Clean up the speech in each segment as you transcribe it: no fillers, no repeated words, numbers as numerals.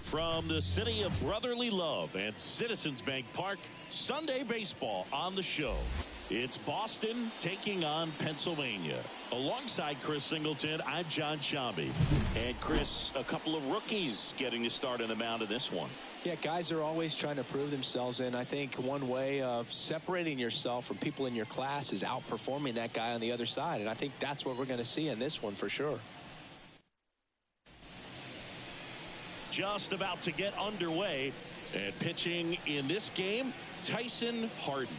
From the city of brotherly love and Citizens Bank Park, Sunday baseball on the show. It's Boston taking on Pennsylvania. Alongside Chris Singleton, I'm John Shambi. And Chris, a couple of rookies getting to start on the mound in this one. Yeah, guys are always trying to prove themselves, and I think one way of separating yourself from people in your class is outperforming that guy on the other side, and I think that's what we're going to see in this one for sure. Just about to get underway, and pitching in this game, Tyson Harden.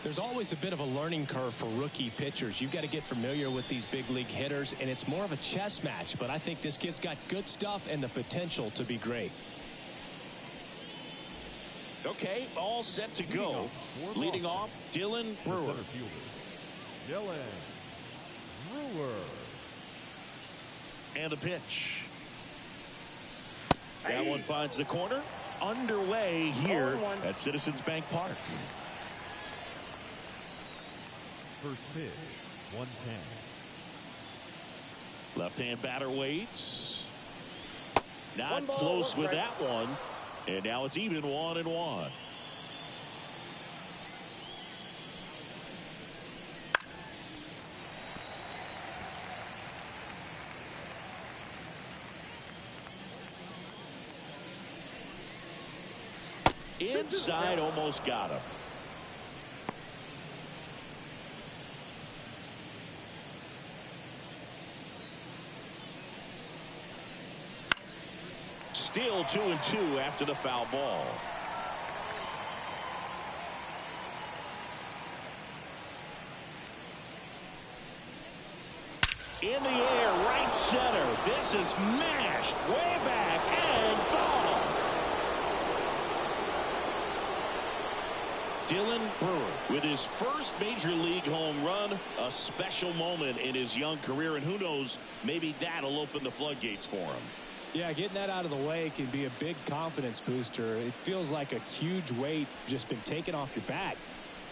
There's always a bit of a learning curve for rookie pitchers. You've got to get familiar with these big league hitters, and it's more of a chess match, but I think this kid's got good stuff and the potential to be great. Okay, all set to go. Leading off, Dylan Brewer. Dylan Brewer. And a pitch. That one finds the corner. Underway here at Citizens Bank Park. First pitch, 110. Left-hand batter waits. Not close with that one. And now it's even 1-1. Inside, almost got him. Still 2-2 after the foul ball. In the air, right center. This is mashed way back and gone. Dylan Brewer with his first major league home run, a special moment in his young career, and who knows, maybe that'll open the floodgates for him. Yeah, getting that out of the way can be a big confidence booster. It feels like a huge weight just been taken off your back.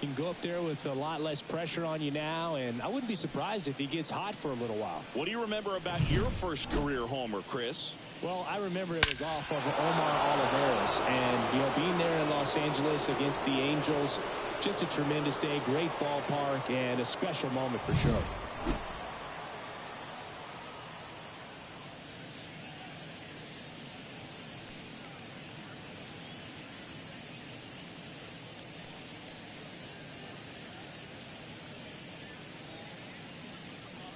You can go up there with a lot less pressure on you now, and I wouldn't be surprised if he gets hot for a little while. What do you remember about your first career homer, Chris? Well, I remember it was off of Omar Oliveras, and being there in Los Angeles against the Angels, just a tremendous day, great ballpark, and a special moment for sure.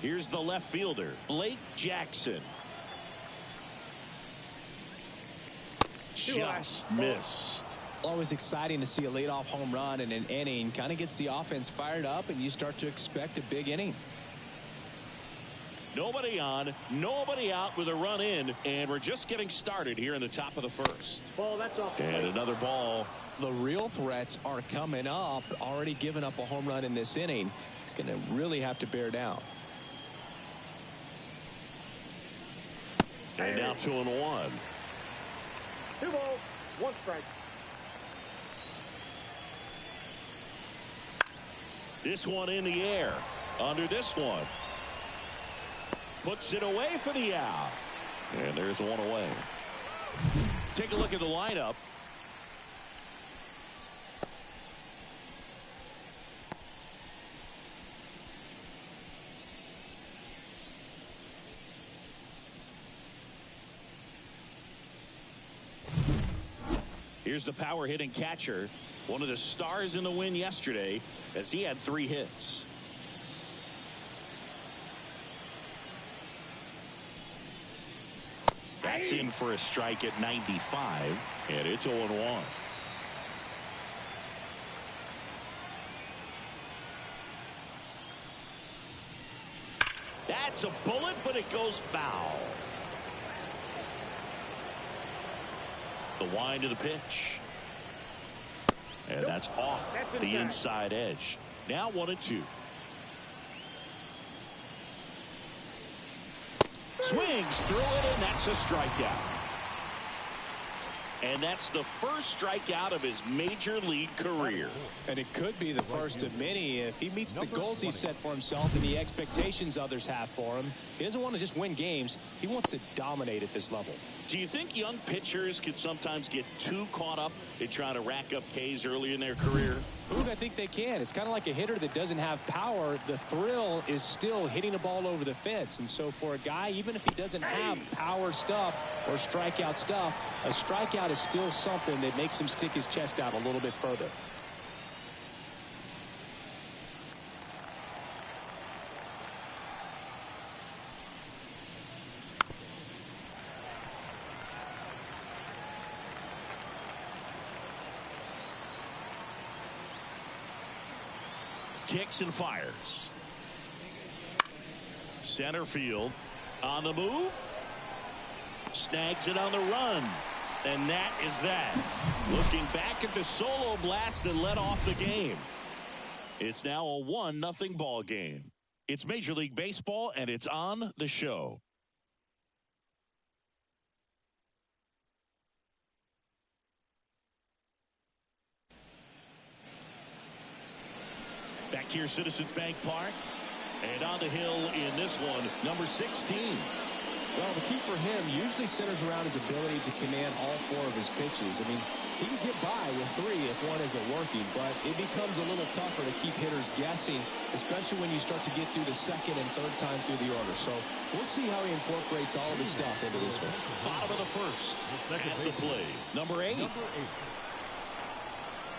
Here's the left fielder, Blake Jackson. Just missed. Always exciting to see a leadoff home run in an inning. Kind of gets the offense fired up, and you start to expect a big inning. Nobody on, nobody out with a run in, and we're just getting started here in the top of the first. Ball, that's off. And another ball. The real threats are coming up. Already given up a home run in this inning. He's going to really have to bear down. And now 2-1. 2 balls, 1 strike. This one in the air. Under this one. Puts it away for the out. And there's one away. Take a look at the lineup. Here's the power hitting catcher, one of the stars in the win yesterday, as he had 3 hits. That's in for a strike at 95, and it's 0-1. That's a bullet, but it goes foul. The wind of the pitch. And that's off the inside edge. Now 1-2. Swings through it, and that's a strikeout. And that's the first strikeout of his major league career. And it could be the first of many if he meets the goals he set for himself and the expectations others have for him. He doesn't want to just win games. He wants to dominate at this level. Do you think young pitchers can sometimes get too caught up in trying to rack up Ks early in their career? Boog, I think they can. It's kind of like a hitter that doesn't have power. The thrill is still hitting a ball over the fence. And so for a guy, even if he doesn't have power stuff or strikeout stuff, a strikeout is still something that makes him stick his chest out a little bit further. Kicks and fires. Center field on the move. Snags it on the run. And that is that. Looking back at the solo blast that led off the game. It's now a 1-0 ball game. It's Major League Baseball, and it's on the show. Back here, Citizens Bank Park. And on the hill in this one, number 16. Well, the key for him usually centers around his ability to command all 4 of his pitches. I mean, he can get by with 3 if one isn't working, but it becomes a little tougher to keep hitters guessing, especially when you start to get through the second and third time through the order. So we'll see how he incorporates all of his stuff into this one. Bottom of the first. At the play, number 8.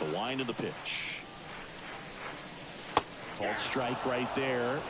The wind of the pitch. Called strike right there.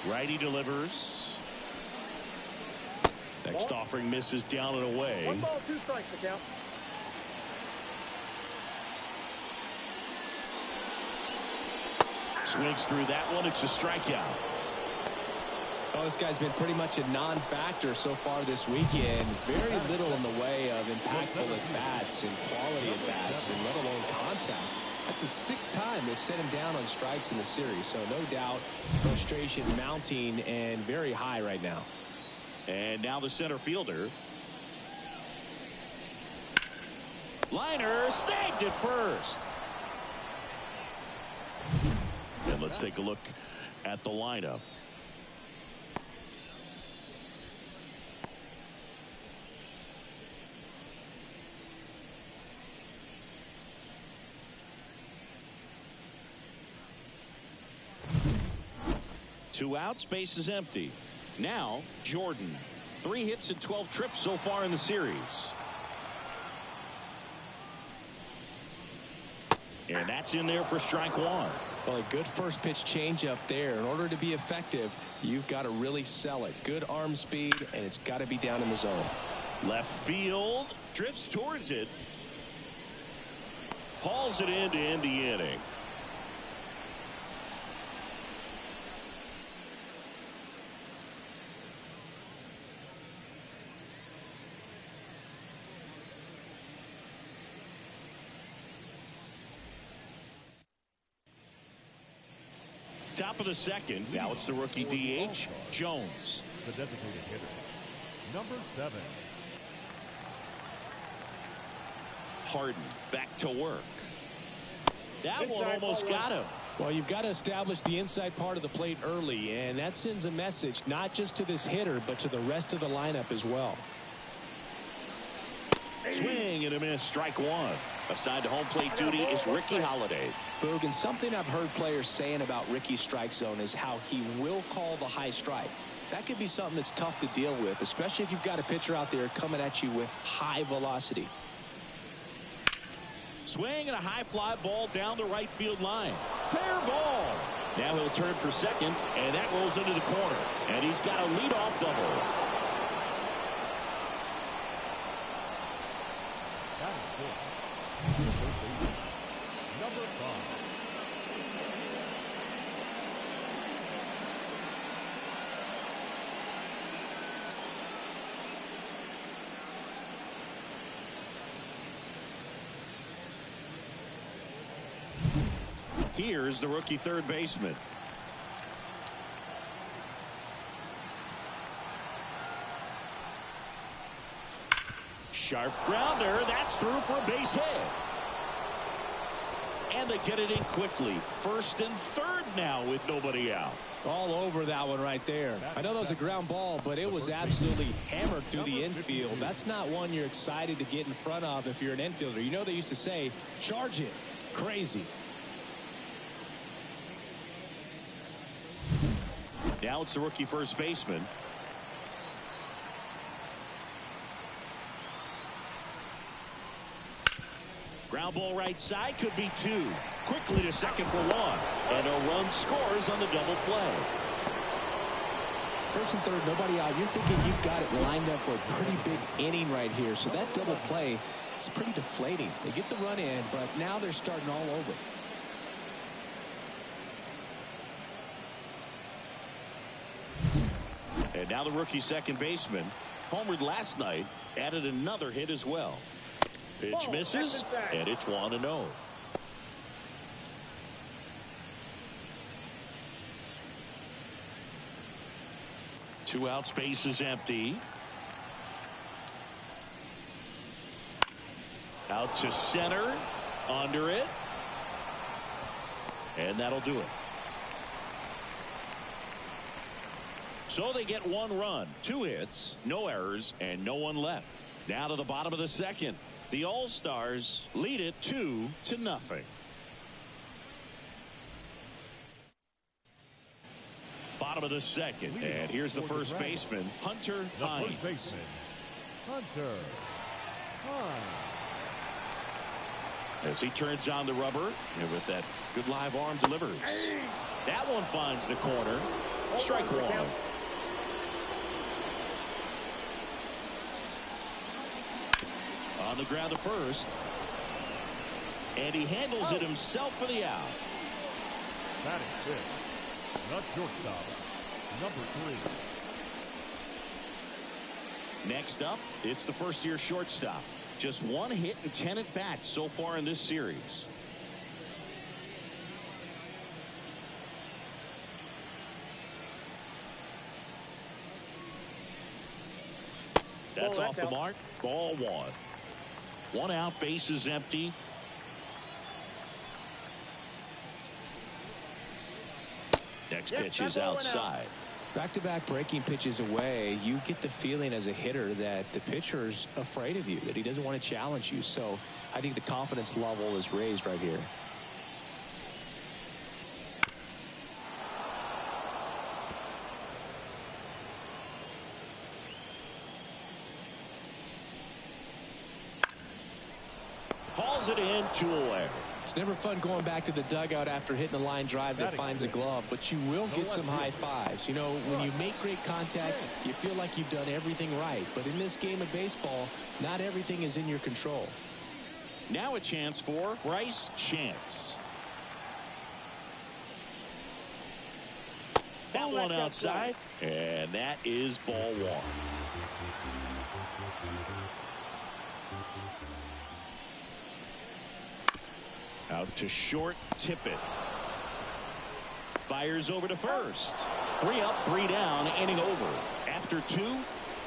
Righty delivers. Next offering misses down and away. 1 ball, 2 strikes, Ncaa. Swings through that one. It's a strikeout. Well, this guy's been pretty much a non-factor so far this weekend. Very little in the way of impactful at-bats and quality at-bats, and let alone contact. That's the 6th time they've set him down on strikes in the series. So no doubt frustration mounting and very high right now. And now the center fielder. Liner snagged it first. And let's take a look at the lineup. Two outs, base is empty. Now, Jordan. 3 hits and 12 trips so far in the series. And that's in there for strike 1. Well, a good first pitch changeup there. In order to be effective, you've got to really sell it. Good arm speed, and it's got to be down in the zone. Left field, drifts towards it. Hauls it in to end the inning. Top of the second. Now it's the rookie DH, Jones. The designated hitter, number 7. Harden back to work. That one almost got him. Well, you've got to establish the inside part of the plate early, and that sends a message not just to this hitter, but to the rest of the lineup as well. Swing and a miss, strike 1. Assigned to home plate duty is Ricky Holiday. Boog, and something I've heard players saying about Ricky's strike zone is how he will call the high strike. That could be something that's tough to deal with, especially if you've got a pitcher out there coming at you with high velocity. Swing and a high fly ball down the right field line. Fair ball. Now he'll turn for second, and that rolls into the corner. And he's got a leadoff double. Number 5. Here's the rookie third baseman. Sharp grounder. That's through for a base hit. And they get it in quickly. First and third now with nobody out. All over that one right there. I know that was a ground ball, but it was absolutely hammered through the infield. That's not one you're excited to get in front of if you're an infielder. You know they used to say, charge it. Crazy. Now it's the rookie first baseman. Ground ball right side, could be 2. Quickly to second for 1. And a run scores on the double play. First and third, nobody out. You're thinking you've got it lined up for a pretty big inning right here. So that double play is pretty deflating. They get the run in, but now they're starting all over. And now the rookie second baseman, homered last night, added another hit as well. Pitch misses, and it's 1-0. Two out, space is empty. Out to center, under it. And that'll do it. So they get 1 run, 2 hits, no errors, and no one left. Now to the bottom of the second. The All-Stars lead it 2-0. Bottom of the second, and here's the first baseman, Hunter Hines. First baseman, Hunter Hines. As he turns on the rubber, and with that good live arm delivers. That one finds the corner. Strike 1. On the ground to first. And he handles it himself for the out. Batting fifth, not shortstop, number 3. Next up, it's the first-year shortstop. Just 1 hit and 10 at-bats so far in this series. That's off the mark. Ball 1. 1 out, base is empty. Next pitch is outside. Back-to-back breaking pitches away, you get the feeling as a hitter that the pitcher's afraid of you, that he doesn't want to challenge you. So I think the confidence level is raised right here. Hauls it in, 2 away. It's never fun going back to the dugout after hitting a line drive that finds a glove, but you will get some high fives. You know, when you make great contact, you feel like you've done everything right. But in this game of baseball, not everything is in your control. Now a chance for Bryce Chance. That one outside, and that is ball 1. Out to short, Tippett. Fires over to first. 3 up, 3 down, inning over. After 2,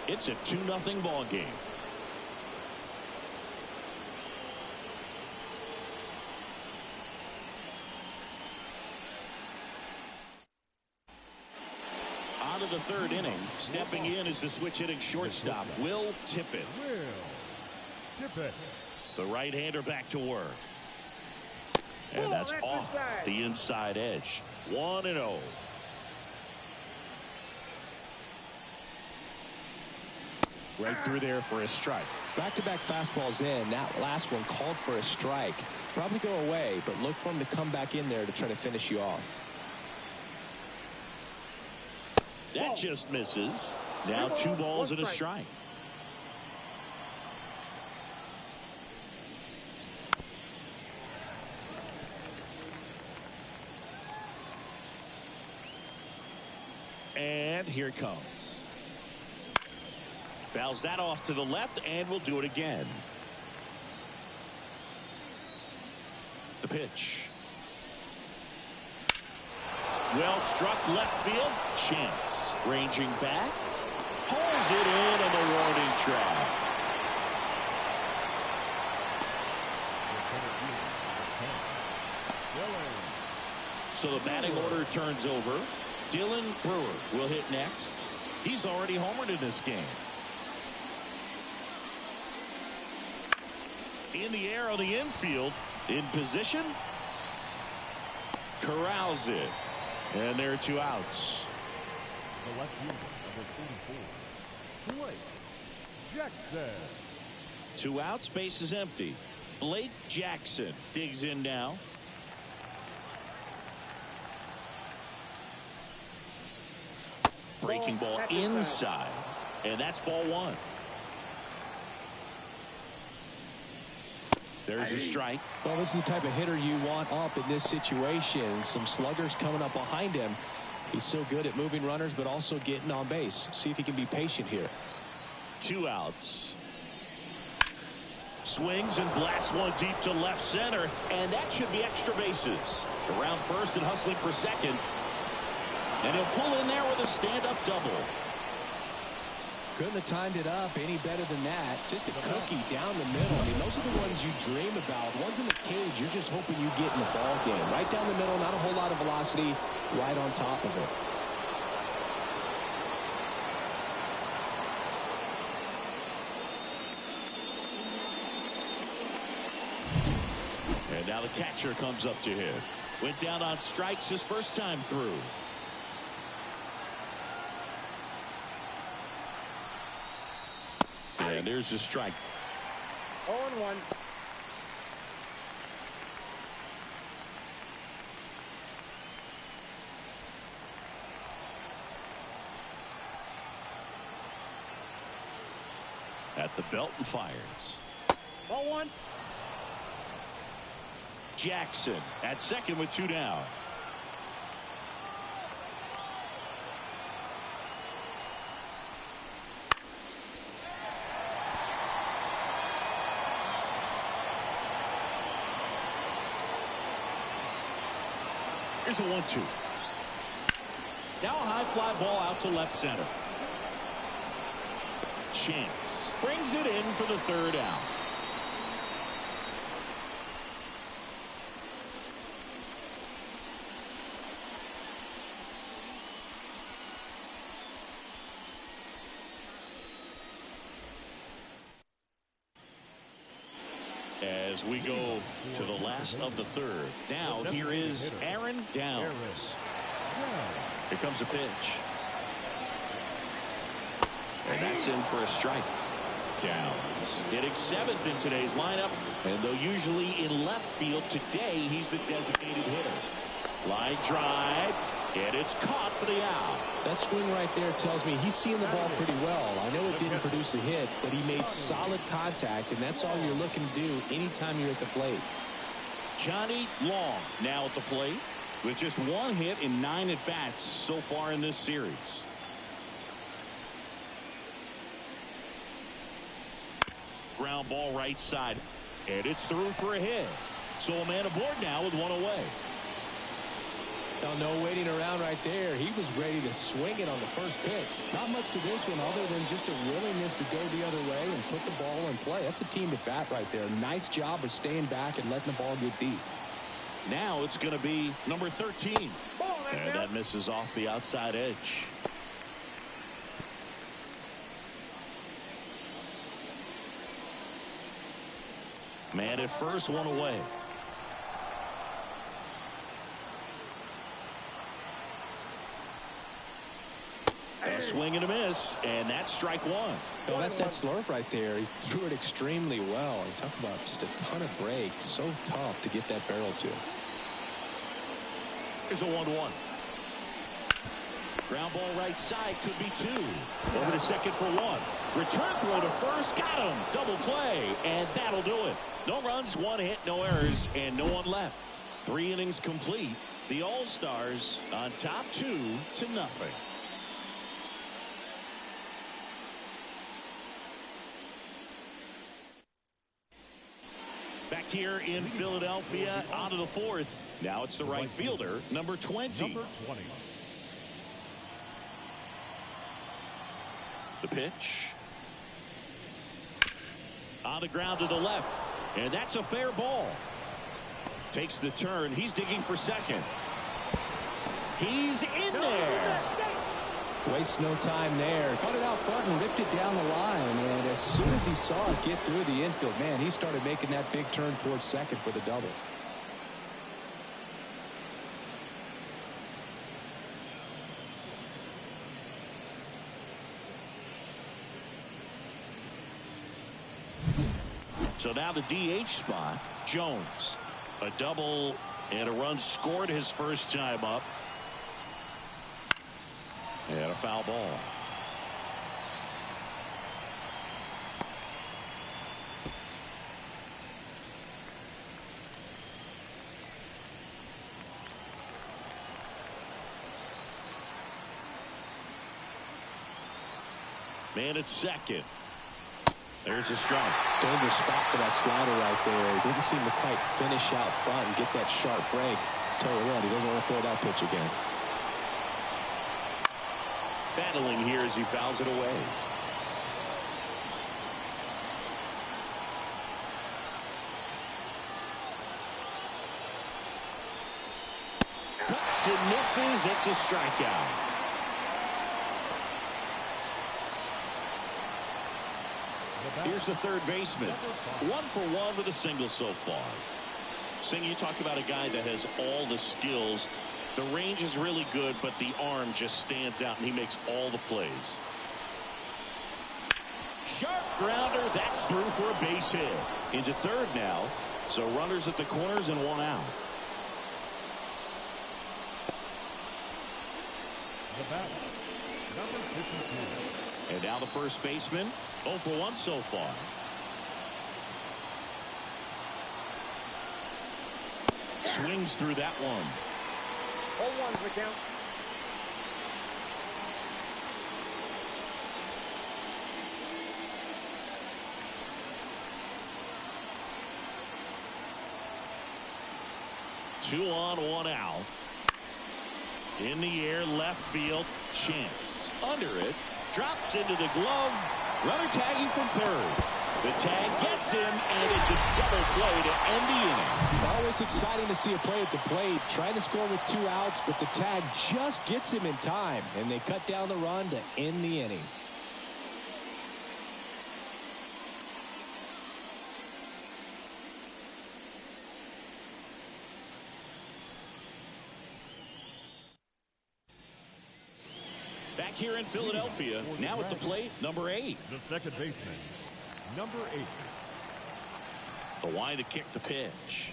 it's a 2-0 ball game. On to the 3rd inning. Stepping in is the switch hitting shortstop, Will Tippett. The right-hander back to work. And that's off the inside edge. 1-0. Right through there for a strike. Back-to-back fastballs in. That last one called for a strike. Probably go away, but look for him to come back in there to try to finish you off. That just misses. Now 2 balls and a strike. and here it comes. Fouls that off to the left, and we'll do it again. The pitch. Well struck left field. Chance ranging back. Pulls it in on the warning track. So the batting order turns over. Dylan Brewer will hit next. He's already homered in this game. In the air on the infield. In position. Corrals it. And there are 2 outs. The left fielder, number 44. Blake Jackson. 2 outs, base is empty. Blake Jackson digs in now. Breaking ball inside. And that's ball 1. There's a strike. Well, this is the type of hitter you want up in this situation. Some sluggers coming up behind him. He's so good at moving runners, but also getting on base. See if he can be patient here. 2 outs. Swings and blasts one deep to left center, and that should be extra bases. Around first and hustling for second. And he'll pull in there with a stand-up double. Couldn't have timed it up any better than that. Just a cookie down the middle. I mean, those are the ones you dream about. Ones in the cage, you're just hoping you get in the ball game. Right down the middle, not a whole lot of velocity, right on top of it. And now the catcher comes up to hit. Went down on strikes his first time through. And there's the strike. 0-1. At the belt and fires. 0-1. Jackson at second with 2 down. Here's a 1-2. Now a high fly ball out to left center. Chance brings it in for the 3rd out. As we go to the last of the 3rd. Now here is Aaron Downs. Here comes a pitch. And that's in for a strike. Downs hitting 7th in today's lineup. And though usually in left field, today he's the designated hitter. Line drive. And it's caught for the out. That swing right there tells me he's seeing the ball pretty well. I know it didn't produce a hit, but he made solid contact, and that's all you're looking to do anytime you're at the plate. Johnny Long now at the plate with just 1 hit in 9 at-bats so far in this series. Ground ball right side, and it's through for a hit. So a man aboard now with 1 away. No waiting around right there. He was ready to swing it on the first pitch. Not much to this one other than just a willingness to go the other way and put the ball in play. That's a team at bat right there. Nice job of staying back and letting the ball get deep. Now it's going to be number 13. And that misses off the outside edge. Man at first, 1 away. A swing and a miss, and that's strike 1. Oh, that's that slurve right there. He threw it extremely well. And talk about just a ton of breaks. So tough to get that barrel to. Here's a 1-1. Ground ball right side, could be 2. Over to second for 1. Return throw to first, got him. Double play, and that'll do it. No runs, 1 hit, no errors, and no one left. 3 innings complete. The All-Stars on top 2-0. Back here in Philadelphia, on to the fourth. Now it's the right fielder, number 20. Number 20. The pitch. On the ground to the left. And that's a fair ball. Takes the turn. He's digging for second. He's in there. Wastes no time there. Cut it out front and ripped it down the line. And as soon as he saw it get through the infield, man, he started making that big turn towards second for the double. So now the DH spot, Jones. A double and a run scored his first time up. And a foul ball. Man at second. There's a strike. Dangerous spot for that slider right there. He didn't seem to quite finish out front and get that sharp break. Tell you what, he doesn't want to throw that pitch again. Battling here as he fouls it away. Cuts and misses. It's a strikeout. Here's the third baseman. 1 for 1 with a single so far. Sing, you talk about a guy that has all the skills. The range is really good, but the arm just stands out, and he makes all the plays. Sharp grounder. That's through for a base hit. Into third now. So runners at the corners and 1 out. The batter, number 52. And now the first baseman. 0 for 1 so far. Swings through that one. 0-1's the count. Two on, 1 out. In the air, left field, chance. Under it, drops into the glove. Runner tagging from third. The tag gets him, and it's a double play to end the inning. Always exciting to see a play at the plate. Trying to score with 2 outs, but the tag just gets him in time, and they cut down the run to end the inning. Back here in Philadelphia, now at the plate, number 8. The second baseman, number 8. The wind to kick the pitch.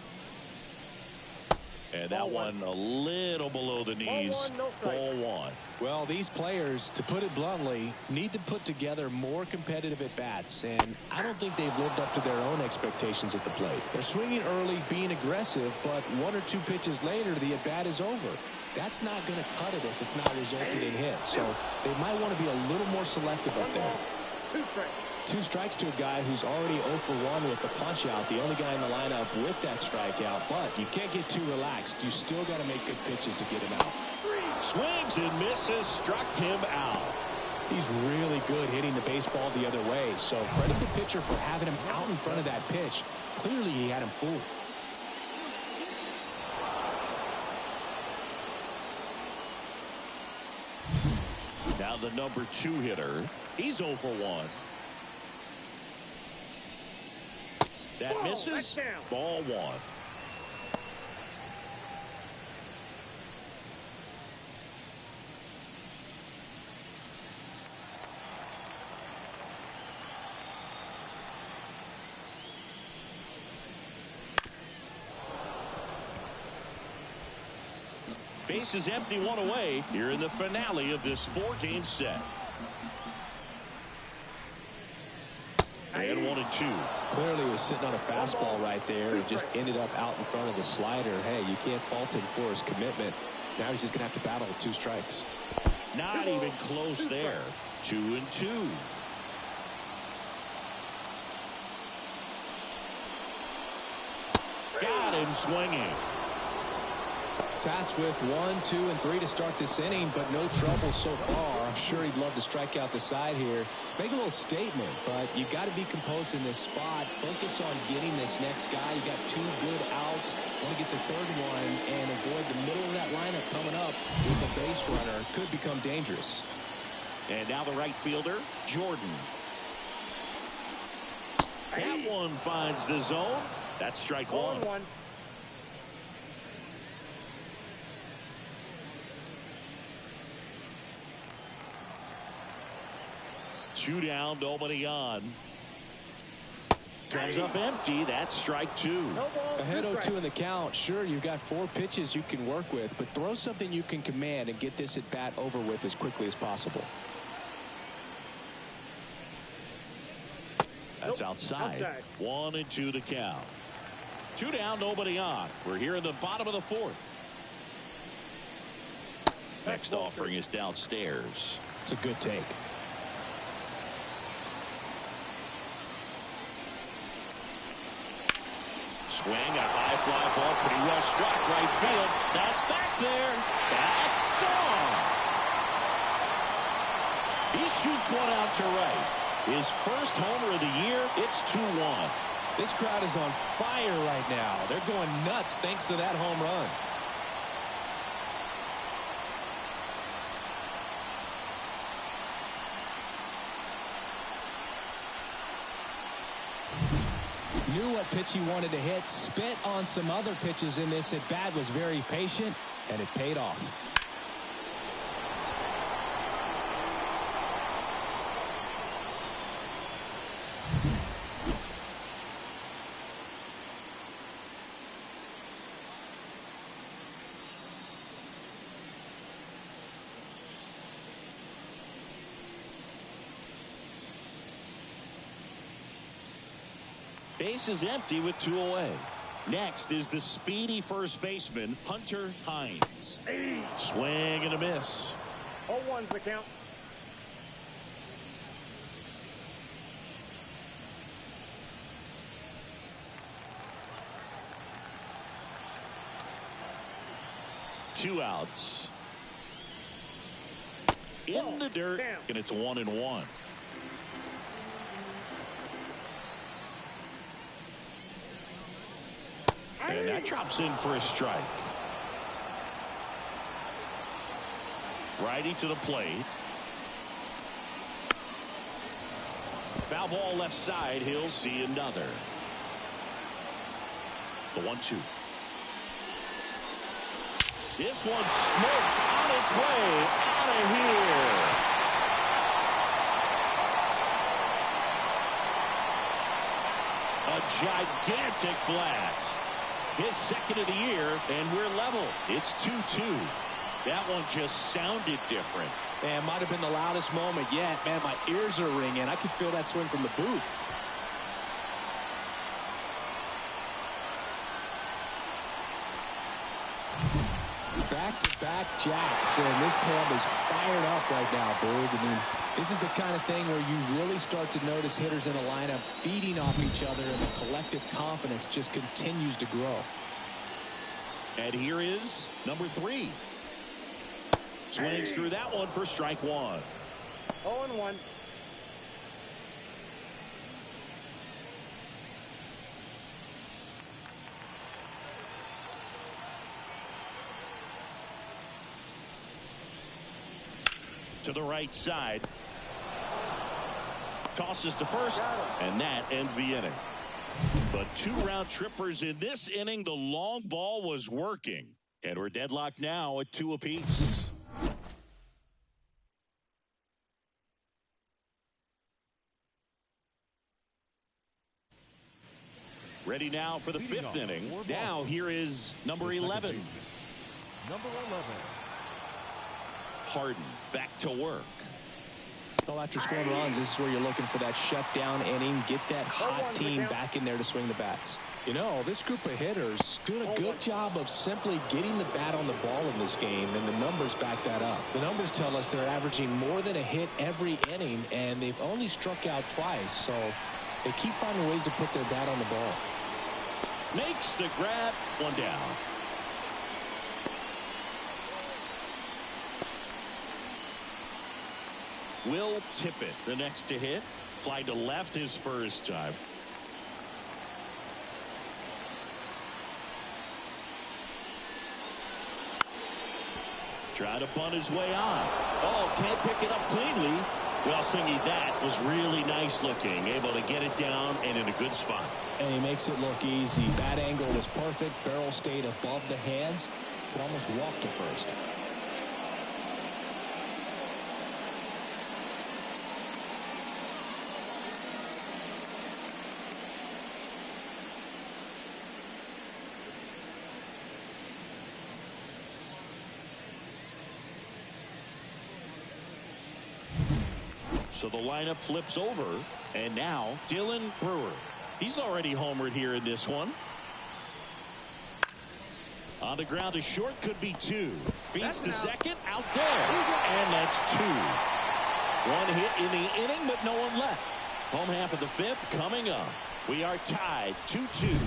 And that one a little below the knees. Ball 1. Well, these players, to put it bluntly, need to put together more competitive at-bats, and I don't think they've lived up to their own expectations at the plate. They're swinging early, being aggressive, but 1 or 2 pitches later, the at-bat is over. That's not going to cut it if it's not resulted in hits, so they might want to be a little more selective up there. 2 strikes to a guy who's already 0 for 1 with the punch out, the only guy in the lineup with that strikeout, but you can't get too relaxed. You still got to make good pitches to get him out. Swings and misses, struck him out. He's really good hitting the baseball the other way, so credit the pitcher for having him out in front of that pitch. Clearly he had him fooled. Now the number 2 hitter. He's 0 for 1. That misses. Ball 1. Base is empty, 1 away here in the finale of this 4-game set. And 1-2. Clearly was sitting on a fastball right there and just ended up out in front of the slider. Hey, you can't fault him for his commitment. Now he's just going to have to battle with 2 strikes. Not even close there. 2-2. him swinging. Tasked with 1, 2, and 3 to start this inning, but no trouble so far. I'm sure he'd love to strike out the side here. Make a little statement, but you got to be composed in this spot. Focus on getting this next guy. You got 2 good outs. Want to get the third one and avoid the middle of that lineup coming up with a base runner. Could become dangerous. And now the right fielder, Jordan. That one finds the zone. That's strike one. 1. 2 down, nobody on. Comes up empty. That's strike 2. No ball, Ahead 2 0-2 in the count. Sure, you've got 4 pitches you can work with, but throw something you can command and get this at bat over with as quickly as possible. That's outside. 1 and 2 to count. 2 down, nobody on. We're here in the bottom of the 4th. Next offering is downstairs. It's a good take. Swing, a high fly ball, pretty well struck right field. That's back there. That's gone. He shoots one out to right. His first homer of the year. It's 2-1. This crowd is on fire right now. They're going nuts thanks to that home run. Knew what pitch he wanted to hit, spit on some other pitches in this at bat, was very patient, and it paid off. Base is empty with 2 away. Next is the speedy first baseman, Hunter Hines. Swing and a miss. 0-1's the count. Two outs. In the dirt, and it's 1-1. And that drops in for a strike. Righty to the plate. Foul ball left side. He'll see another. The 1-2. This one's smoked on its way out of here. A gigantic blast. His second of the year, and we're level. It's 2-2. That one just sounded different. Man, might have been the loudest moment yet. Man, my ears are ringing. I could feel that swing from the booth. Back-to-back jacks, and this club is fired up right now, Boog. I mean, this is the kind of thing where you really start to notice hitters in a lineup feeding off each other, and the collective confidence just continues to grow. And here is number 3. Swings through that one for strike 1. 0-1. To the right side. Tosses to first, and that ends the inning. But 2 round trippers in this inning. The long ball was working. And we're deadlocked now at 2 apiece. Ready now for the 5th inning. Now here is number 11. Number 11. Harden back to work. Well, after scoring runs, this is where you're looking for that shutdown inning. Get that hot team back in there to swing the bats. You know, this group of hitters doing a good job of simply getting the bat on the ball in this game, and the numbers back that up. The numbers tell us they're averaging more than a hit every inning, and they've only struck out twice, so they keep finding ways to put their bat on the ball. Makes the grab. One down. Will Tippett, the next to hit. Fly to left his first time. Trying to bunt his way on. Oh, can't pick it up cleanly. Well, Singy, that was really nice looking. Able to get it down and in a good spot. And he makes it look easy. That angle was perfect. Barrel stayed above the hands. Could almost walk to first. So the lineup flips over, and now Dylan Brewer. He's already homered here in this one. On the ground to short, could be two. Feeds to second, out there. And that's two. One hit in the inning, but no one left. Home half of the fifth coming up. We are tied 2-2.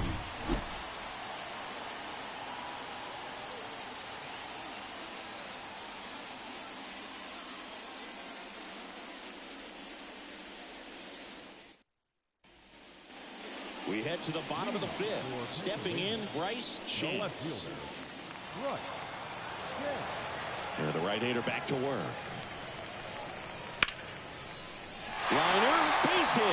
We head to the bottom of the fifth. Stepping in, Bryce Chance. And the right-hander back to work. Liner, base hit.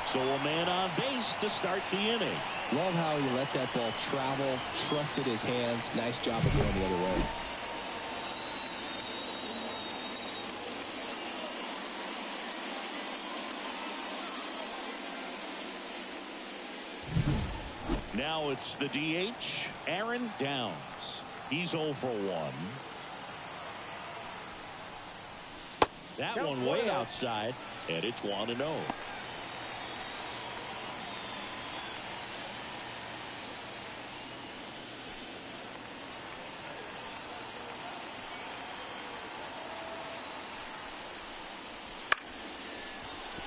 So a man on base to start the inning. Love how he let that ball travel, trusted his hands. Nice job of going the other way. Now it's the DH, Aaron Downs. He's 0 for 1. That one way outside, and it's 1-0.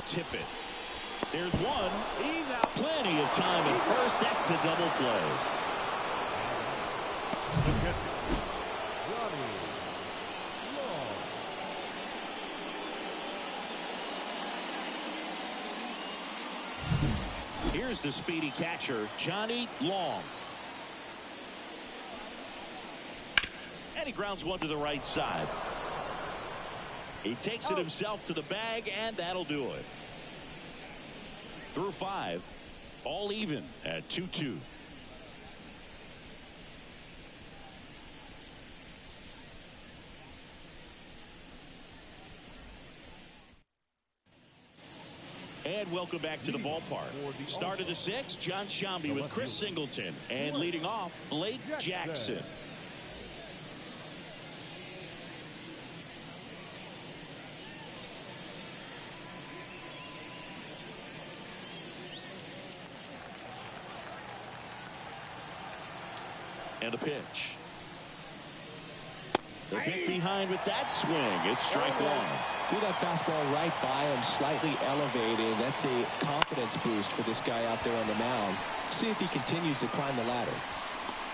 Tippett. There's one. He's out. Plenty of time at first. That's a double play. Here's the speedy catcher, Johnny Long. And he grounds one to the right side. He takes it himself to the bag, and that'll do it. Through 5, all even at 2-2. And welcome back to the ballpark. Start of the 6th, John Shambi with Chris Singleton. And leading off, Blake Jackson. And a pitch. A bit behind with that swing. It's strike one. Threw that fastball right by him, slightly elevated. That's a confidence boost for this guy out there on the mound. See if he continues to climb the ladder.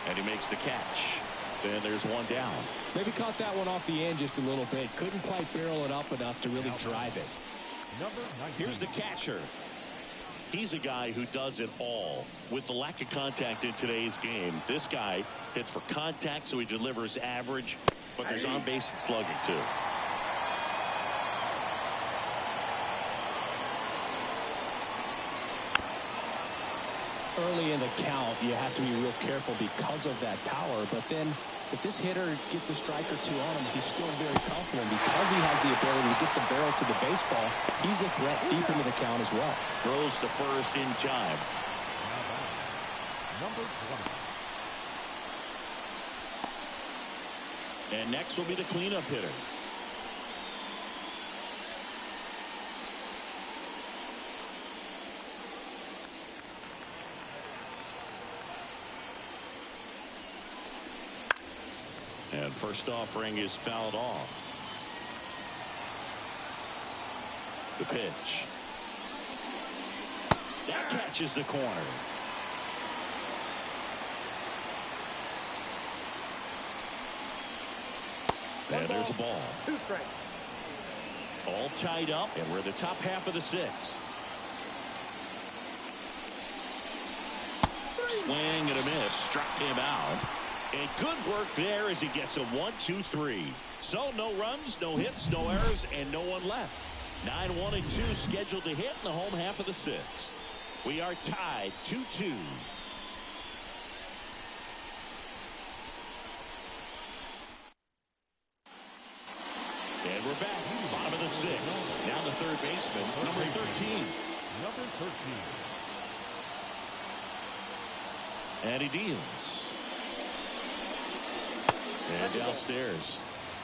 And he makes the catch. Then there's one down. Maybe caught that one off the end just a little bit. Couldn't quite barrel it up enough to really drive it. Here's the catcher. He's a guy who does it all. With the lack of contact in today's game, this guy hits for contact, so he delivers average, but there's on base and slugging too. Early in the count, you have to be real careful because of that power, but then if this hitter gets a strike or two on him, he's still very confident because he has the ability to get the barrel to the baseball. He's a threat deep into the count as well. Throws to first in time. Number 20. And next will be the cleanup hitter. And first offering is fouled off. The pitch. That catches the corner. And there's a ball. 2 strikes. All tied up, and we're in the top half of the 6th. Swing and a miss. Struck him out. And good work there as he gets a 1-2-3. So no runs, no hits, no errors, and no one left. 9-1 and 2 scheduled to hit in the home half of the 6th. We are tied 2-2. And we're back. Bottom of the 6th. Down to third baseman, number 13. Number 13. And he deals. And downstairs.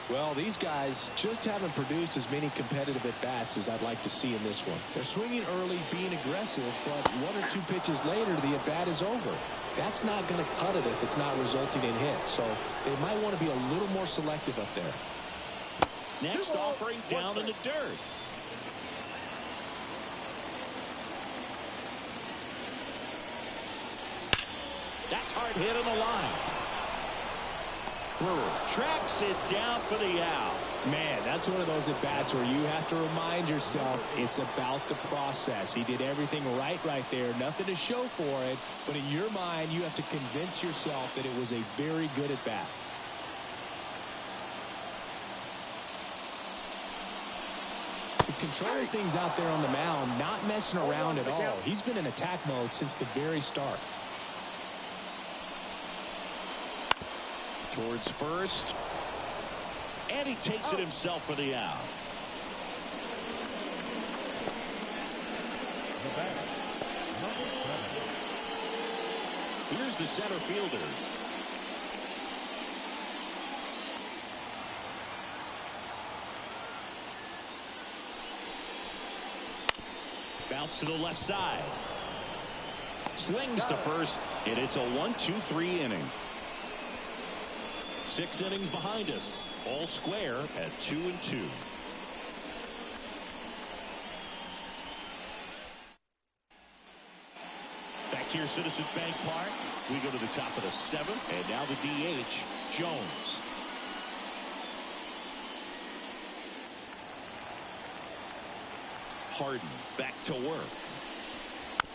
Well, these guys just haven't produced as many competitive at-bats as I'd like to see in this one. They're swinging early, being aggressive, but 1 or 2 pitches later, the at-bat is over. That's not going to cut it if it's not resulting in hits, so they might want to be a little more selective up there. Next offering down in the dirt. That's hard hit on the line. Brewer tracks it down for the out. Man, that's one of those at-bats where you have to remind yourself it's about the process. He did everything right there. Nothing to show for it. But in your mind, you have to convince yourself that it was a very good at-bat. He's controlling things out there on the mound, not messing around at all. He's been in attack mode since the very start. Towards first. And he takes it himself for the out. The batter, number 7. Here's the center fielder. Bounce to the left side. Slings to first, and it's a 1-2-3 inning. 6 innings behind us, all square at 2-2. Back here, Citizens Bank Park, we go to the top of the 7th, and now the DH, Jones. Harden back to work.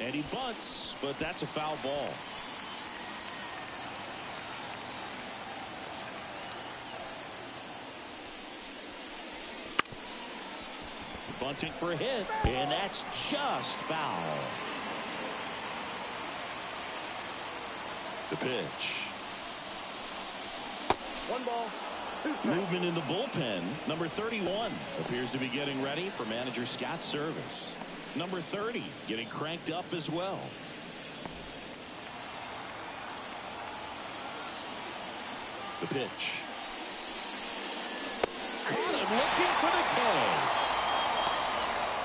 And he bunts, but that's a foul ball. Bunting for a hit, and that's just foul. The pitch. 1 ball. 2 strikes. Movement in the bullpen. Number 31 appears to be getting ready for manager Scott's service. Number 30 getting cranked up as well. The pitch. Caught him looking for the K.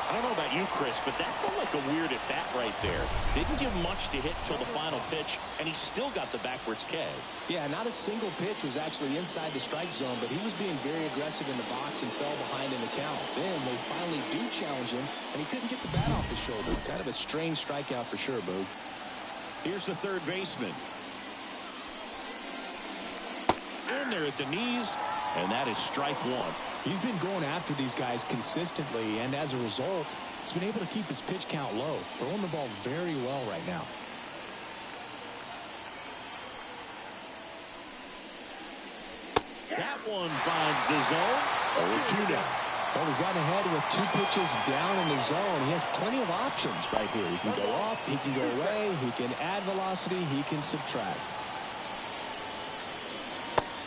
I don't know about you, Chris, but that felt like a weird at bat right there. Didn't give much to hit till the final pitch, and he still got the backwards K. Yeah, not a single pitch was actually inside the strike zone, but he was being very aggressive in the box and fell behind in the count. Then they finally do challenge him, and he couldn't get the bat off his shoulder. Kind of a strange strikeout for sure, Boog. Here's the third baseman. In there at the knees, and that is strike 1. He's been going after these guys consistently, and as a result, he's been able to keep his pitch count low, throwing the ball very well right now. That one finds the zone. 0-2 now. Well, he's gotten ahead with 2 pitches down in the zone. He has plenty of options right here. He can go up, he can go away, he can add velocity, he can subtract.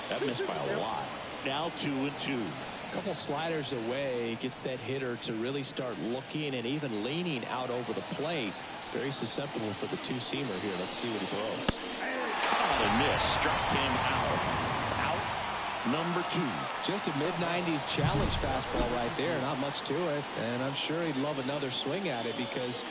That missed by a lot. Now 2-2. A couple sliders away, gets that hitter to really start looking and even leaning out over the plate. Very susceptible for the two-seamer here. Let's see what he throws. Oh, a miss. Struck him out. Out number 2. Just a mid-90s challenge fastball right there. Not much to it. And I'm sure he'd love another swing at it because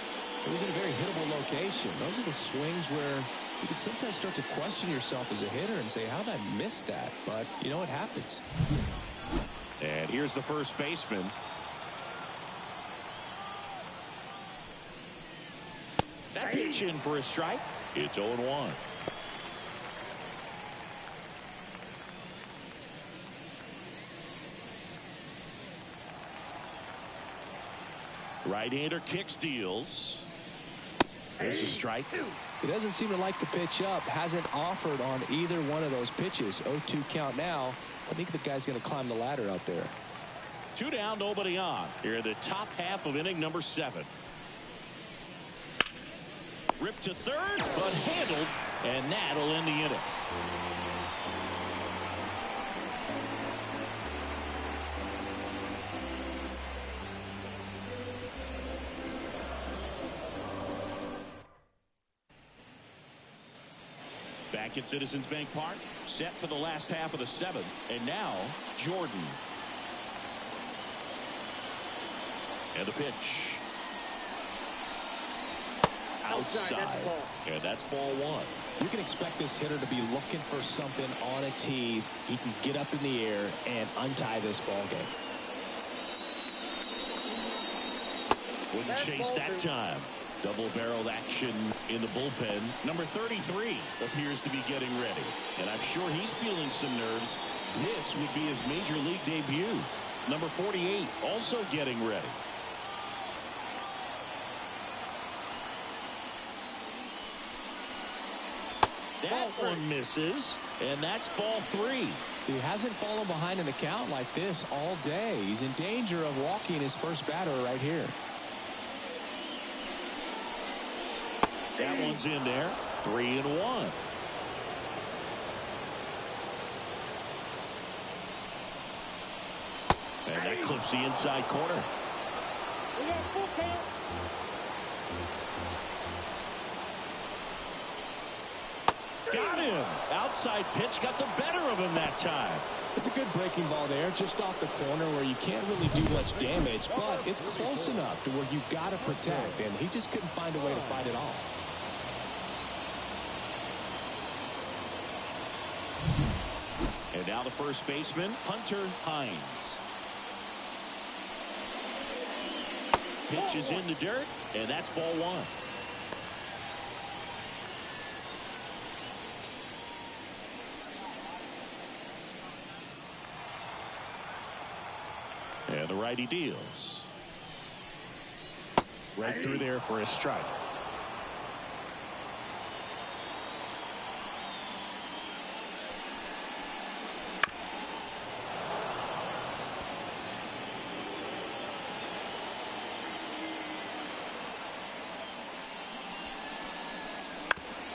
it was in a very hittable location. Those are the swings where you can sometimes start to question yourself as a hitter and say, how did I miss that? But, you know, it happens. And here's the first baseman. That pitch in for a strike. It's 0-1. Right-hander kicks, deals. There's a strike. He doesn't seem to like the pitch up. Hasn't offered on either one of those pitches. 0-2 count now. I think the guy's going to climb the ladder out there. 2 down, nobody on. Here in the top half of inning number 7. Ripped to third, but handled, and that'll end the inning. Back at Citizens Bank Park, set for the last half of the 7th, and now Jordan. And the pitch. Outside. And that's ball 1. You can expect this hitter to be looking for something on a tee. He can get up in the air and untie this ball game. Wouldn't chase that time. Double-barreled action in the bullpen. Number 33 appears to be getting ready. And I'm sure he's feeling some nerves. This would be his major league debut. Number 48 also getting ready. That one misses, and that's ball 3. He hasn't fallen behind in the count like this all day. He's in danger of walking his first batter right here. That one's in there. 3-1. And that clips the inside corner. Got him. Outside pitch got the better of him that time. It's a good breaking ball there, just off the corner where you can't really do much damage, but it's close enough to where you've got to protect, and he just couldn't find a way to fight it off. And now the first baseman, Hunter Hines. Pitch is in the dirt, and that's ball 1. And the righty deals. Right through there for a strike.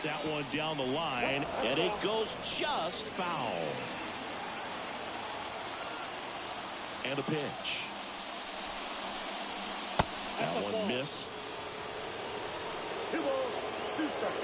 That one down the line, and it goes just foul. And a pitch. That one missed. 2 balls, 2 strikes.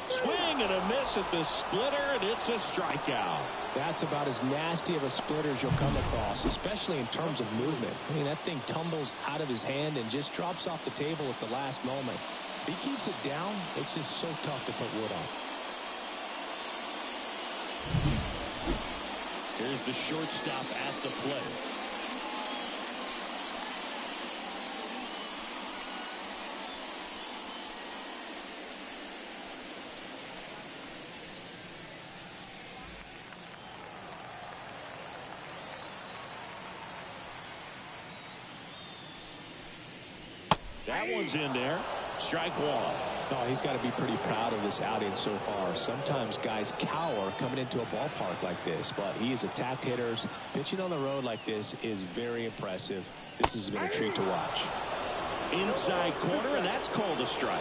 Swing and a miss at the splitter, and it's a strikeout. That's about as nasty of a splitter as you'll come across, especially in terms of movement. I mean, that thing tumbles out of his hand and just drops off the table at the last moment. If he keeps it down, it's just so tough to put wood on. Here's the shortstop at the plate. That one's in there. Strike 1. Oh, he's got to be pretty proud of this outing so far. Sometimes guys cower coming into a ballpark like this, but he has attacked hitters. Pitching on the road like this is very impressive. This has been a treat to watch. Inside corner, and that's called a strike.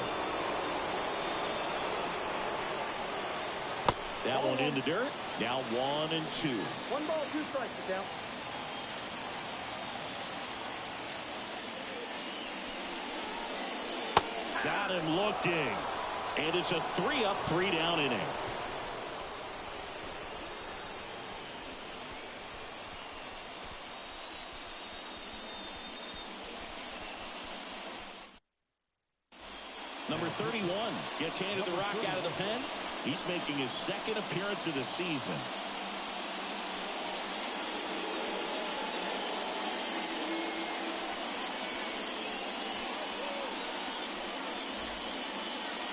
That one in the dirt. Now 1-2. 1 ball, 2 strikes to count. Got him looking. And it's a 3-up, 3-down inning. Number 31 gets handed the rock out of the pen. He's making his 2nd appearance of the season.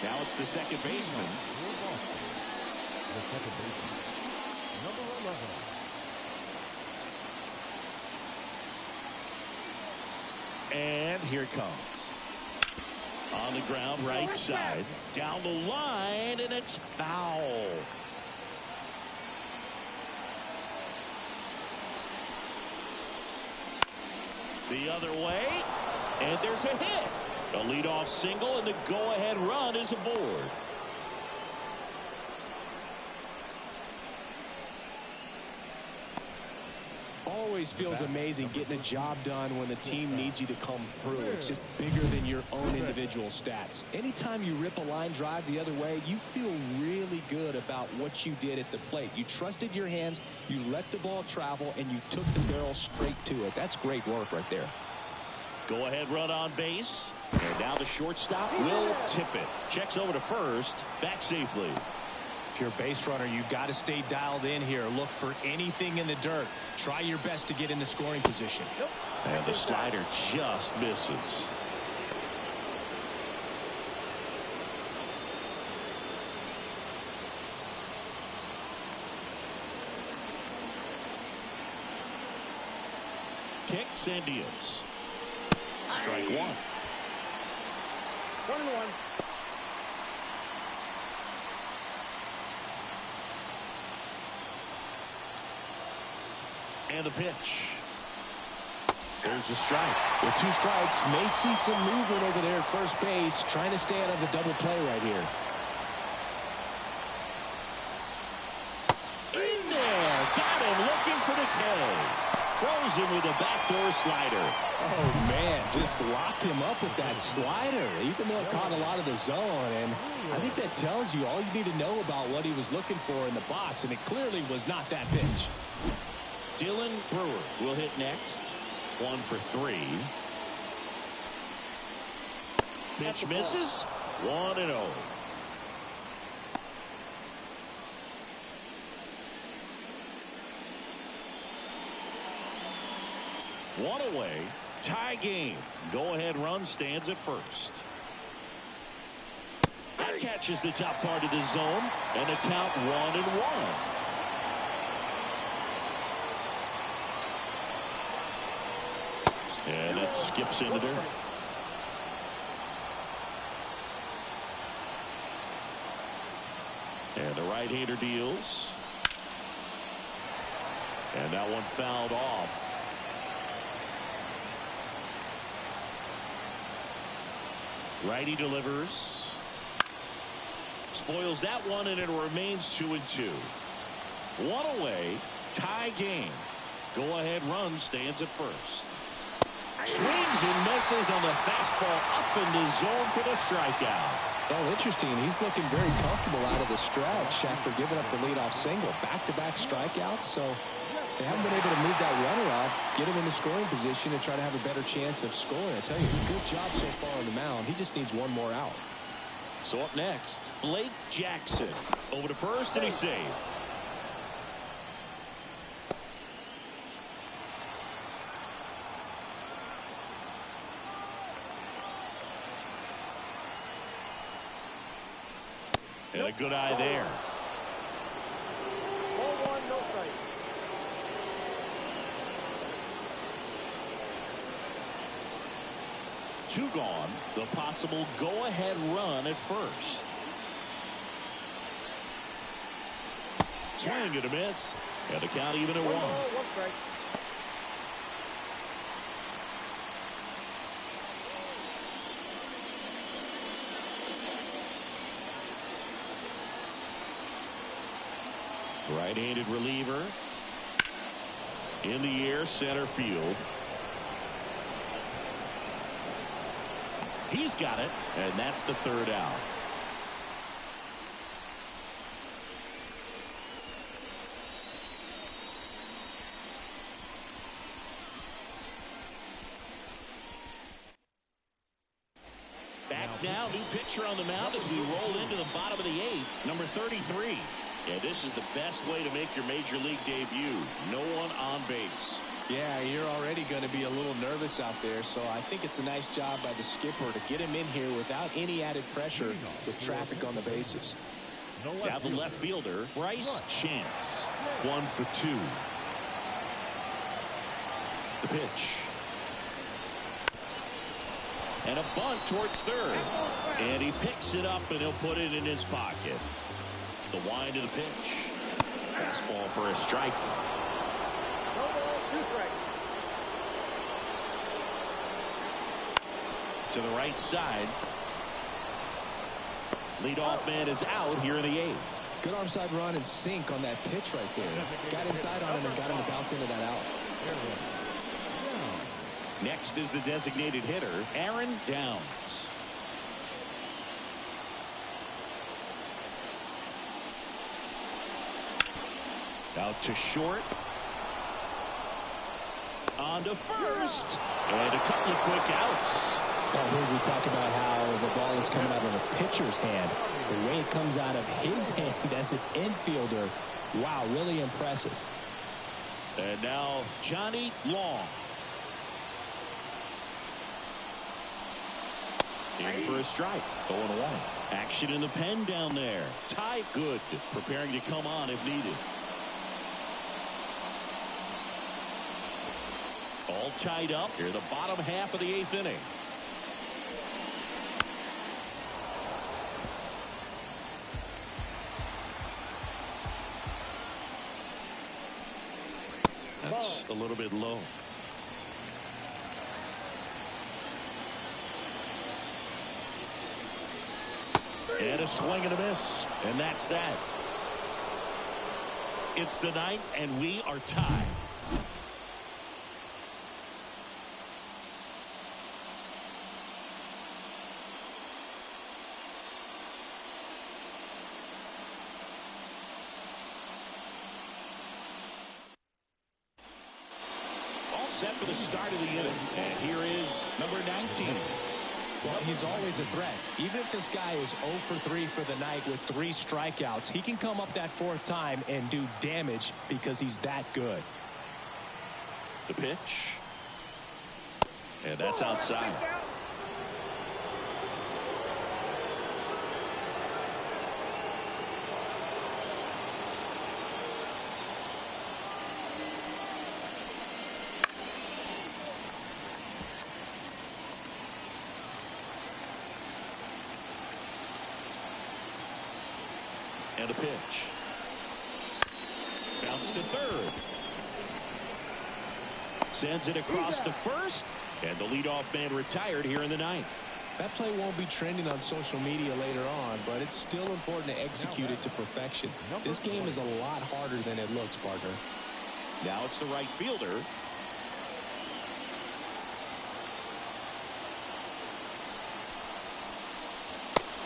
Now it's the second baseman. The second baseman, number 11. and here it comes. On the ground, right side. Down the line, and it's foul. The other way, and there's a hit. A leadoff single, and the go-ahead run is aboard. Always feels amazing getting a job done when the team needs you to come through. It's just bigger than your own individual stats. Anytime you rip a line drive the other way, you feel really good about what you did at the plate. You trusted your hands, you let the ball travel, and you took the barrel straight to it. That's great work right there. Go ahead run on base. And now the shortstop will tip it. Checks over to first. Back safely. If you're a base runner, you got to stay dialed in here. Look for anything in the dirt. Try your best to get in the scoring position. And the slider just misses. Kicks and deals. Strike one. 1-1. And the pitch. There's the strike. With two strikes, may see some movement over there at first base, trying to stay out of the double play right here. In there. Got him looking for the K. Froze him with a backdoor slider. Oh, man, just locked him up with that slider, even though it caught a lot of the zone. And I think that tells you all you need to know about what he was looking for in the box, and it clearly was not that pitch. Dylan Brewer will hit next. 1 for 3. Pitch misses. 1-0. One away. Tie game. Go-ahead run stands at first. That catches the top part of the zone, and a count 1-1. And it skips into there. And the right-hander deals. And that one fouled off. Righty delivers. Spoils that one, and it remains 2-2. One away. Tie game. Go-ahead run stands at first. Swings and misses on the fastball up in the zone for the strikeout. Oh, interesting. He's looking very comfortable out of the stretch after giving up the leadoff single. Back-to-back strikeouts, so they haven't been able to move that runner off, get him in the scoring position, and try to have a better chance of scoring. I tell you, good job so far on the mound. He just needs one more out. So up next, Blake Jackson. Over to first, and he's saved. And a good eye there. 1-1, no strike. Two gone. The possible go-ahead run at first. Swing and a miss. And the count even at 1. 1 strike. Right-handed reliever. In the air, center field. He's got it, and that's the third out. Back now, new pitcher on the mound as we roll into the bottom of the 8th, number 33. And this is the best way to make your major league debut. No one on base. Yeah, you're already going to be a little nervous out there, so I think it's a nice job by the skipper to get him in here without any added pressure with traffic on the bases. Now the left fielder, Bryce Chance. 1 for 2. The pitch. And a bunt towards third. And he picks it up, and he'll put it in his pocket. The wind of the pitch. Fastball for a strike. No ball, 2 strikes. To the right side. Leadoff man is out here in the 8th. Good arm side run and sink on that pitch right there. Got inside on him and got him to bounce into that out. Next is the designated hitter, Aaron Downs. Out to short. On to first. And a couple of quick outs. Well, here we talk about how the ball is coming out of a pitcher's hand. The way it comes out of his hand as an infielder. Wow, really impressive. And now Johnny Long. In for a strike. 0-1. Action in the pen down there. Ty Good preparing to come on if needed. All tied up here, the bottom half of the 8th inning. That's a little bit low. And a swing and a miss. And that's that. It's the 9th, and we are tied. All set for the start of the inning. And here is number 19. Well, he's always a threat. Even if this guy is 0 for 3 for the night with 3 strikeouts, he can come up that 4th time and do damage because he's that good. The pitch. And that's outside. And a pitch. Bounce to third. Sends it across to first. And the leadoff man retired here in the 9th. That play won't be trending on social media later on, but it's still important to execute it to perfection. This game is a lot harder than it looks, partner. Now it's the right fielder.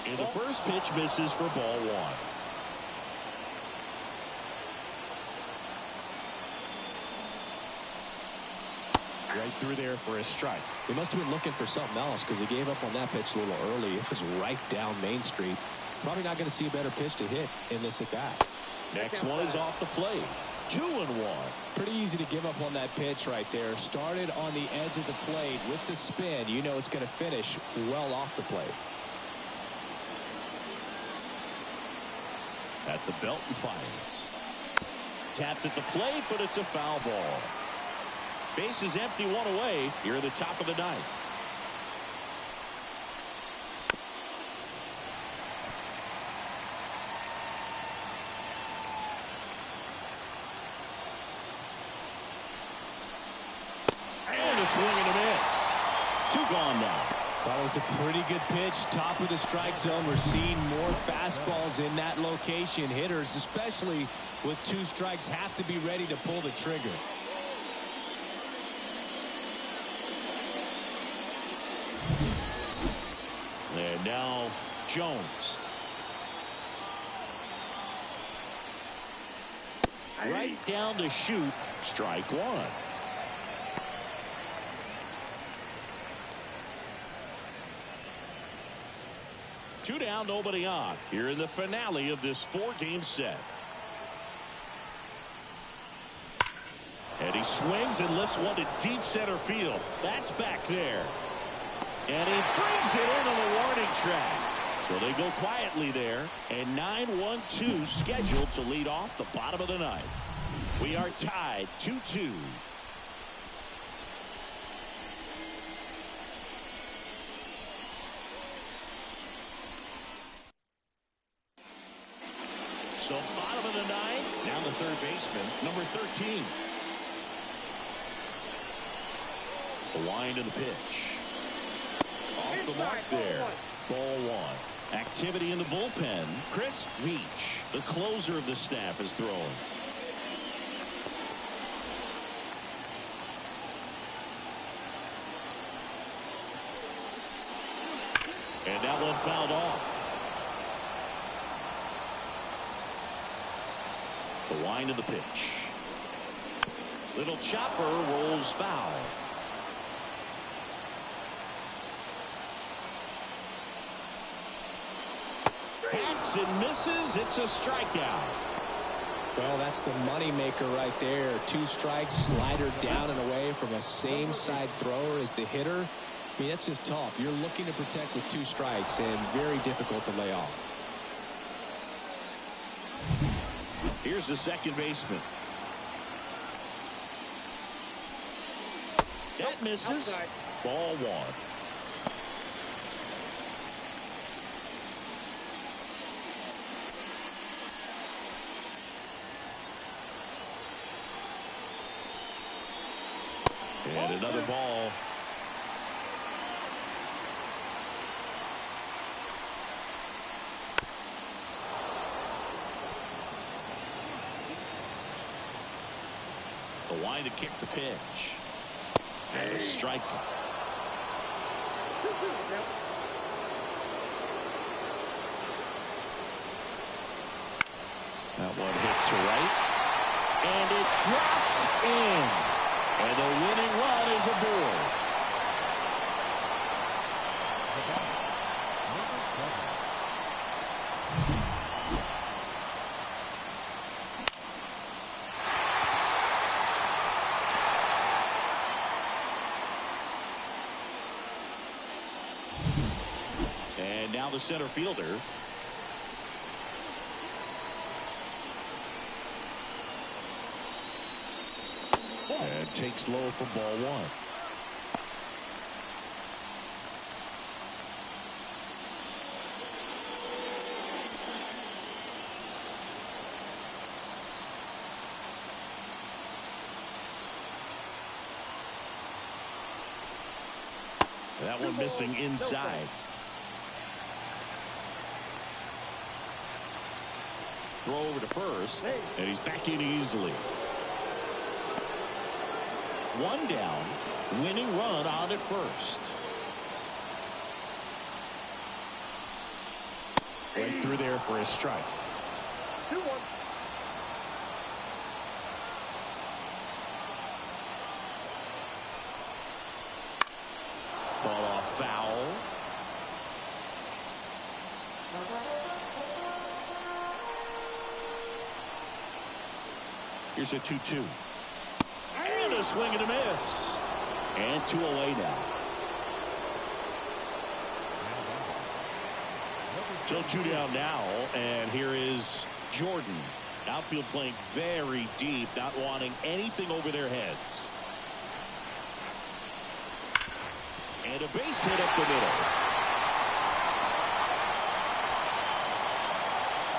And the first pitch misses for ball 1. Right through there for a strike. He must have been looking for something else because he gave up on that pitch a little early. It was right down Main Street. Probably not going to see a better pitch to hit in this at bat. Next one is off the plate. 2-1. Pretty easy to give up on that pitch right there. Started on the edge of the plate with the spin. You know it's going to finish well off the plate. At the belt and fires. Tapped at the plate, but it's a foul ball. Base is empty, 1 away here at the top of the 9th. And a swing and a miss. 2 gone now. That was a pretty good pitch. Top of the strike zone. We're seeing more fastballs in that location. Hitters, especially with 2 strikes, have to be ready to pull the trigger. And now Jones. Right down to shoot. Strike 1. Two down, nobody on. Here in the finale of this 4-game set. And he swings and lifts one to deep center field. That's back there. And he brings it in on the warning track. So they go quietly there. And 9-1-2 scheduled to lead off the bottom of the 9th. We are tied 2-2. So bottom of the ninth. Now the third baseman, number 13. The wind of the pitch. Off the mark there. Ball one. Activity in the bullpen. Chris Veach, the closer of the staff, is throwing. And that one fouled off. The wind of the pitch. Little chopper rolls foul. Hacks and misses. It's a strikeout. Well, that's the money maker right there. 2 strikes, slider down and away from a same side thrower as the hitter. I mean, that's just tough. You're looking to protect with 2 strikes and very difficult to lay off. Here's the second baseman. That misses. Outside. Ball one. And another ball. The wind to kick the pitch. And a strike. That one hit to right. And it drops in. And the winning run is aboard. And now the center fielder. And takes low for ball one. That one missing inside. Throw over to first, and he's back in easily. 1 down, winning run on at first. Went through there for a strike. 2-1. Fall off foul. Here's a 2-2. And a swing and a miss. And 2 away now. So 2 down now, and here is Jordan. Outfield playing very deep, not wanting anything over their heads. And a base hit up the middle.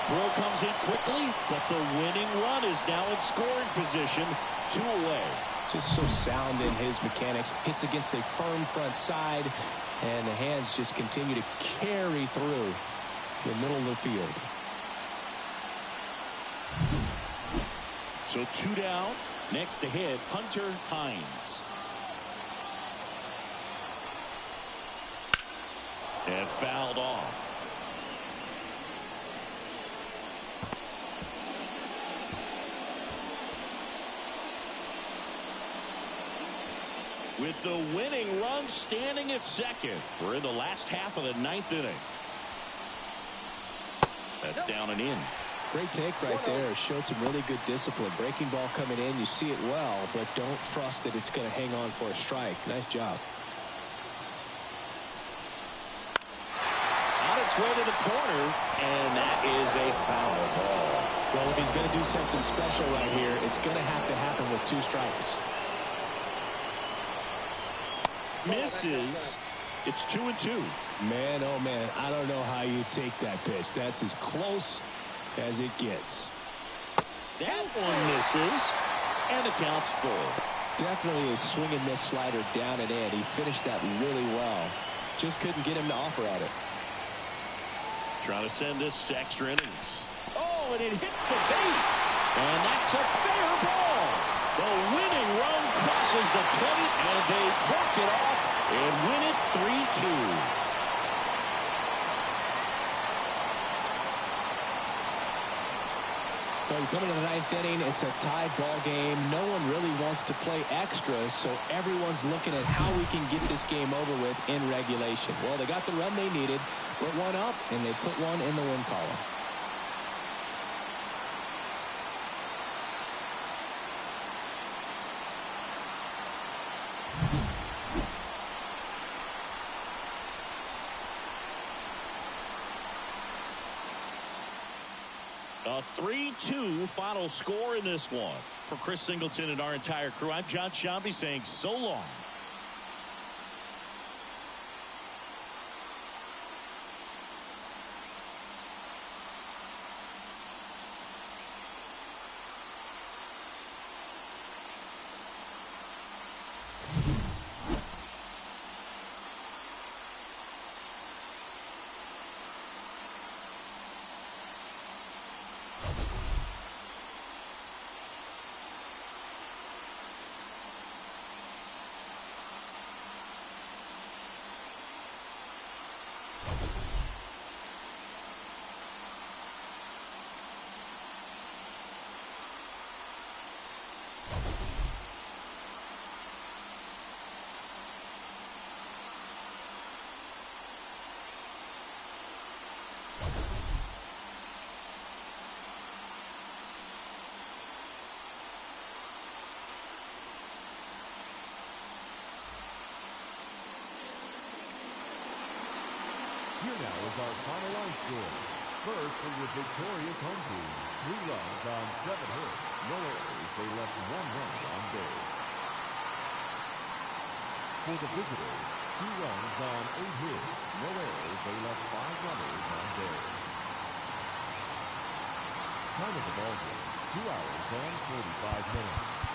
Throw comes in quickly, but the winning run is now in scoring position. 2 away. Just so sound in his mechanics. Hits against a firm front side, and the hands just continue to carry through the middle of the field. So 2 down. Next to hit, Hunter Hines. And fouled off. With the winning run standing at second. We're in the last half of the 9th inning. That's down and in. Great take right there. Showed some really good discipline. Breaking ball coming in. You see it well, but don't trust that it's going to hang on for a strike. Nice job. On its way to the corner, and that is a foul ball. Well, if he's going to do something special right here, it's going to have to happen with 2 strikes. Misses. It's 2-2. Man, oh man, I don't know how you take that pitch. That's as close as it gets. That one misses, and the count's full. Definitely is swinging this slider down and in. He finished that really well. Just couldn't get him to offer at it. Trying to send this to extra innings. Oh, and it hits the base. And that's a fair ball. The winning run crosses the plate, and they walk it off and win it 3-2. Well, coming to the ninth inning, it's a tied ball game. No one really wants to play extra, so everyone's looking at how we can get this game over with in regulation. Well, they got the run they needed, put one up, and they put one in the win column. A 3-2 final score in this one. For Chris Singleton and our entire crew, I'm John Shambi saying so long. Here now is our final line score. First for your victorious home team. 3 runs on 7 hits. No errors. They left 1 run on base. For the visitors, 2 runs on 8 hits. No errors. They left 5 runners on base. Time of the ball game, 2 hours and 45 minutes.